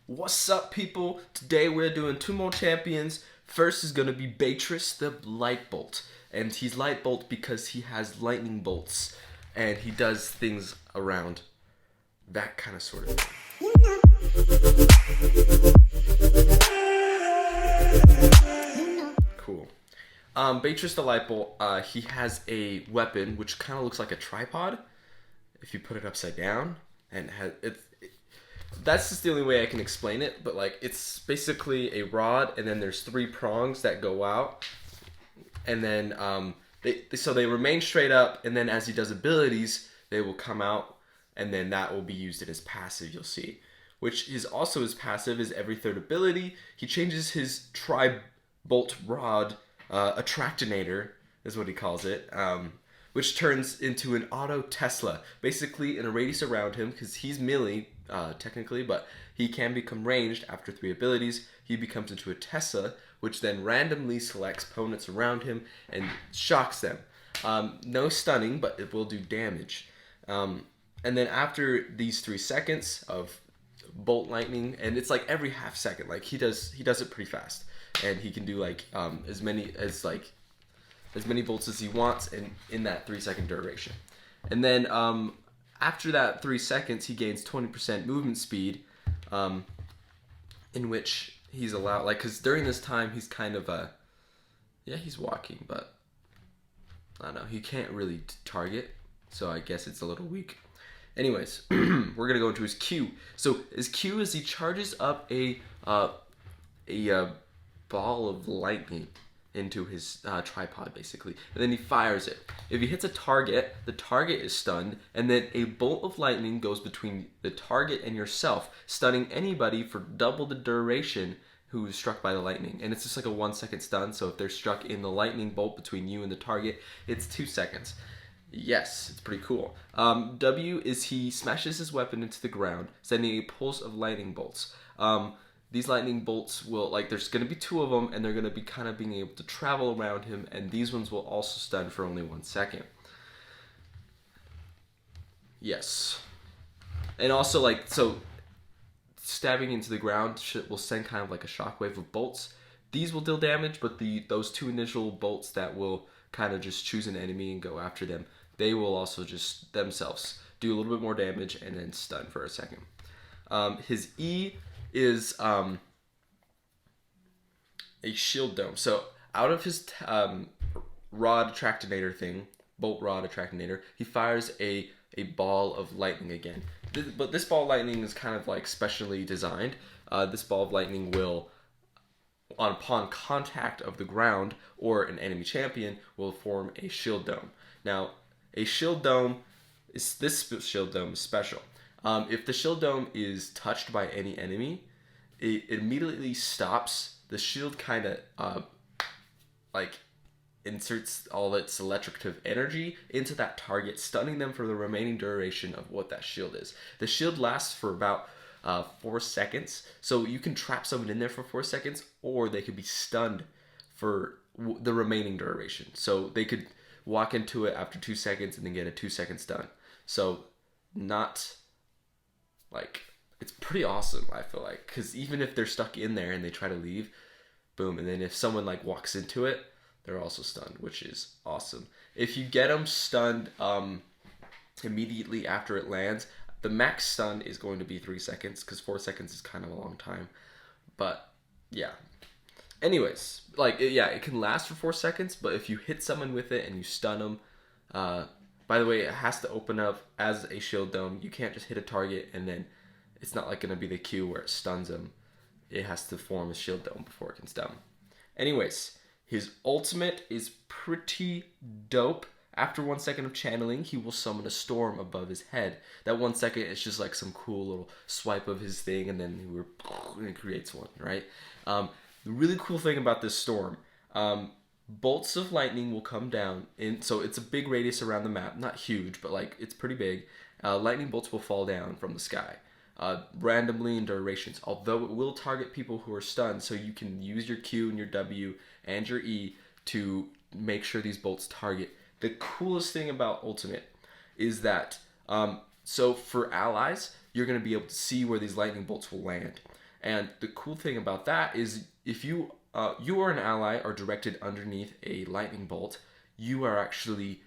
What's up, people? Today we're doing two more champions. First is going to be Beatrice the Light Bolt. And he's Light Bolt because he has lightning bolts. And he does things around that kind of sort of thing. Cool. Beatrice the Light Bolt, he has a weapon which kind of looks like a tripod if you put it upside down. And that's just the only way I can explain it, but like it's basically a rod and then there's three prongs that go out, and then they remain straight up, and then as he does abilities they will come out, and then that will be used in his passive, you'll see, which is also his passive is every third ability he changes his tri-bolt rod, attractinator is what he calls it, which turns into an auto Tesla, basically in a radius around him, because he's melee, technically, but he can become ranged after 3 abilities. He becomes into a Tesla, which then randomly selects opponents around him and shocks them. No stunning, but it will do damage. And then after these 3 seconds of bolt lightning, and it's like every half second, like he does it pretty fast, and he can do like as many bolts as he wants in that 3-second duration. And then after that 3 seconds, he gains 20% movement speed, in which he's allowed, like, because during this time he's kind of he's walking, but I don't know, he can't really target, so I guess it's a little weak. Anyways, we're gonna go into his Q. So his Q is he charges up a ball of lightning into his tripod, basically, and then he fires it. If he hits a target, the target is stunned, and then a bolt of lightning goes between the target and yourself, stunning anybody for double the duration who is struck by the lightning. And it's just like a 1-second stun, so if they're struck in the lightning bolt between you and the target, it's 2 seconds. Yes, it's pretty cool. W is he smashes his weapon into the ground, sending a pulse of lightning bolts. These lightning bolts will, like, there's going to be 2 of them, and they're going to be kind of being able to travel around him, and these ones will also stun for only 1 second. Yes. And also, like, so stabbing into the ground will send kind of like a shockwave of bolts. These will deal damage, but those 2 initial bolts that will kind of just choose an enemy and go after them, they will also just themselves do a little bit more damage and then stun for a second. His E is a shield dome. So out of his rod attractinator thing, bolt rod attractinator, he fires a ball of lightning again. But this ball of lightning is kind of like specially designed. This ball of lightning will, upon contact of the ground or an enemy champion, will form a shield dome. Now, this shield dome is special. If the shield dome is touched by any enemy, it immediately stops. The shield kind of like inserts all its electrical energy into that target, stunning them for the remaining duration of what that shield is. The shield lasts for about 4 seconds, so you can trap someone in there for 4 seconds, or they could be stunned for the remaining duration. So they could walk into it after 2 seconds and then get a 2-second stun. So not like, it's pretty awesome, I feel like, because even if they're stuck in there and they try to leave, boom, and then if someone like walks into it, they're also stunned, which is awesome. If you get them stunned immediately after it lands, the max stun is going to be 3 seconds, because 4 seconds is kind of a long time. But yeah. Anyways, like, it can last for 4 seconds, but if you hit someone with it and you stun them, by the way, it has to open up as a shield dome. You can't just hit a target and then it's not like going to be the Q where it stuns them. It has to form a shield dome before it can stun. Anyways, his ultimate is pretty dope. After 1 second of channeling, he will summon a storm above his head. That 1 second is just like some cool little swipe of his thing, and then it creates one, right? The really cool thing about this storm, bolts of lightning will come down so it's a big radius around the map, not huge, but like it's pretty big. Lightning bolts will fall down from the sky, randomly in durations, although it will target people who are stunned, so you can use your Q and your W and your E to make sure these bolts target. The coolest thing about Ultimate is that, so for allies, you're going to be able to see where these lightning bolts will land. And the cool thing about that is if you or an ally are directed underneath a lightning bolt, you are actually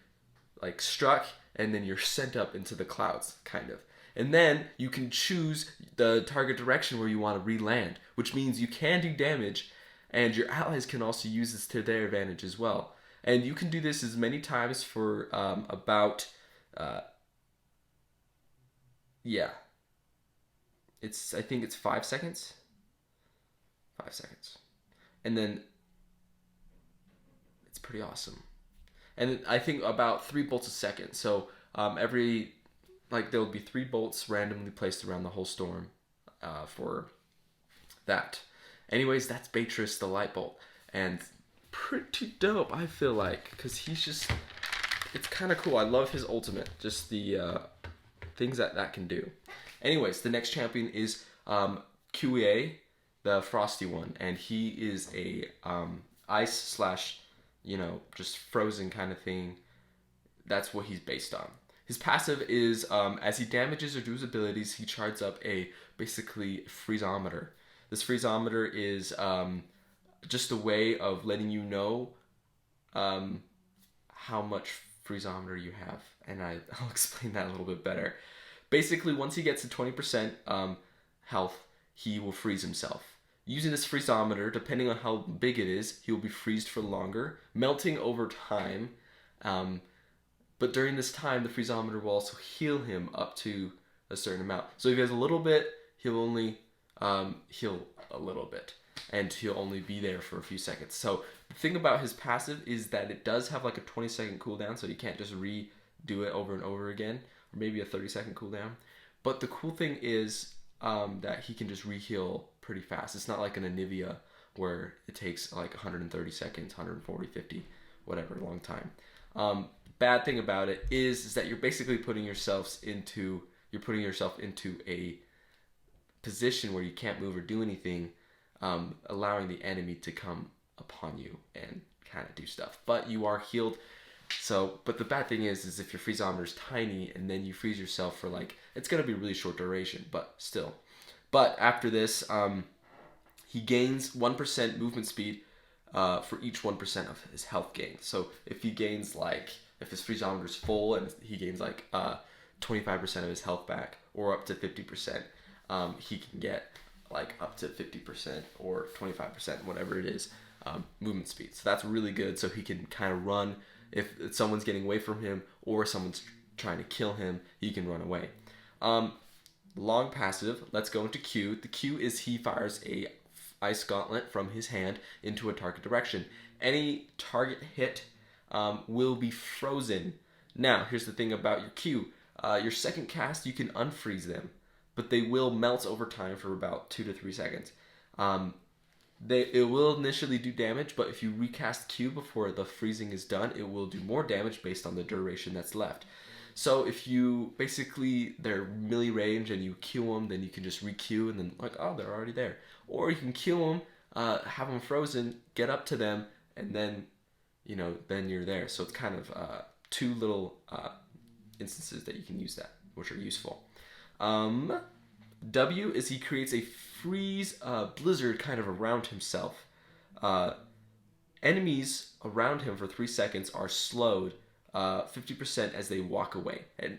like struck and then you're sent up into the clouds, kind of. And then you can choose the target direction where you want to re-land, which means you can do damage, and your allies can also use this to their advantage as well. And you can do this as many times for about, uh, yeah, I think it's 5 seconds. 5 seconds. And then it's pretty awesome. And I think about 3 bolts a second. So every there'll be 3 bolts randomly placed around the whole storm for that. Anyways, that's Beatrice the Light Bolt, and pretty dope. I feel like because it's kind of cool. I love his ultimate, just the things that can do. Anyways, the next champion is Quea, the frosty one, and he is a ice slash just frozen kind of thing. That's what he's based on. His passive is as he damages or does abilities, he charges up a basically freezometer. This freezometer is just a way of letting you know how much freezometer you have, and I'll explain that a little bit better. Basically, once he gets to 20% health, he will freeze himself. Using this freezometer, depending on how big it is, he will be freezed for longer, melting over time. But during this time, the freezometer will also heal him up to a certain amount. So if he has a little bit, he'll only heal a little bit, and he'll only be there for a few seconds. So the thing about his passive is that it does have like a 20-second cooldown, so you can't just redo it over and over again, or maybe a 30-second cooldown. But the cool thing is that he can just re-heal pretty fast. It's not like an Anivia where it takes like 130 seconds, 140, 50, whatever, long time. Bad thing about it is that you're basically putting yourself into a position where you can't move or do anything, allowing the enemy to come upon you and kind of do stuff. But you are healed. But the bad thing is if your freezometer is tiny and then you freeze yourself for it's gonna be really short duration, but still. But after this, he gains 1% movement speed for each 1% of his health gain. So if he gains if his freezometer is full and he gains 25% of his health back, or up to 50%, he can get up to 50% or 25%, whatever it is, movement speed. So that's really good. So he can kind of run if someone's getting away from him or someone's trying to kill him. He can run away. Long passive. Let's go into Q. The Q is he fires a ice gauntlet from his hand into a target direction. Any target hit will be frozen. Now, here's the thing about your Q. Your second cast, you can unfreeze them, but they will melt over time for about 2 to 3 seconds. It will initially do damage, but if you recast Q before the freezing is done, it will do more damage based on the duration that's left. So if you they're melee range and you Q them, then you can just re-Q and then they're already there. Or you can Q them, have them frozen, get up to them, and then then you're there. So it's kind of 2 little instances that you can use that, which are useful. W is he creates a freeze blizzard kind of around himself. Enemies around him for 3 seconds are slowed 50% as they walk away, and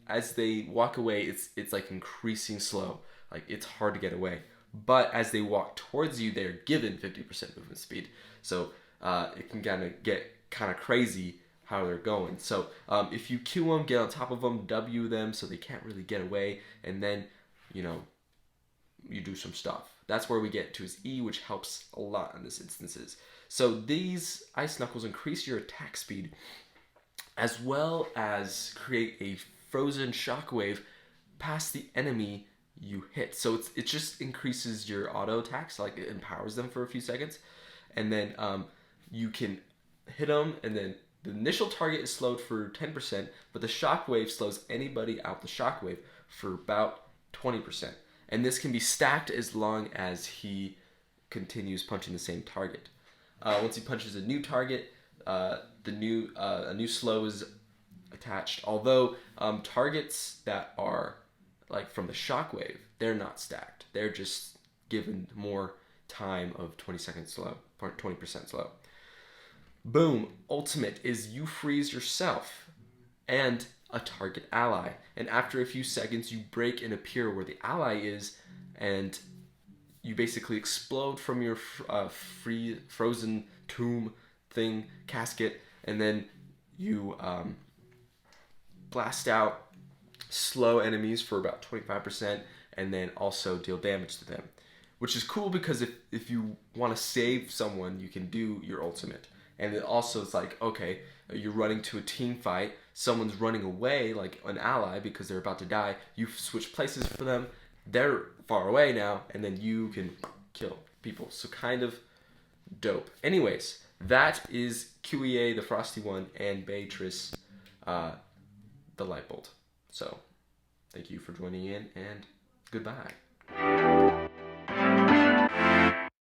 as they walk away, it's increasing slow. It's hard to get away. But as they walk towards you, they're given 50% movement speed. So it can get kind of crazy how they're going. So if you Q them, get on top of them, W them so they can't really get away, and then you do some stuff. That's where we get to his E, which helps a lot in this instances. So these Ice Knuckles increase your attack speed, as well as create a frozen shockwave past the enemy you hit. So it just increases your auto attacks, it empowers them for a few seconds, and then you can hit them, and then the initial target is slowed for 10%, but the shockwave slows anybody out the shockwave for about 20%. And this can be stacked as long as he continues punching the same target. Once he punches a new target, a new slow is attached. Although targets that are from the shockwave, they're not stacked. They're just given more time of 20 seconds slow, or 20% slow. Boom. Ultimate is you freeze yourself and a target ally. And after a few seconds, you break and appear where the ally is, and you basically explode from your frozen tomb thing, casket, and then you blast out slow enemies for about 25%, and then also deal damage to them. Which is cool because if you want to save someone, you can do your ultimate. And it also is like, okay, you're running to a team fight, someone's running away, like an ally, because they're about to die. You switch places for them, they're far away now, and then you can kill people. So kind of dope. Anyways, that is Quea, the Frosty One, and Beatrice, the Light Bolt. So, thank you for joining in, and goodbye.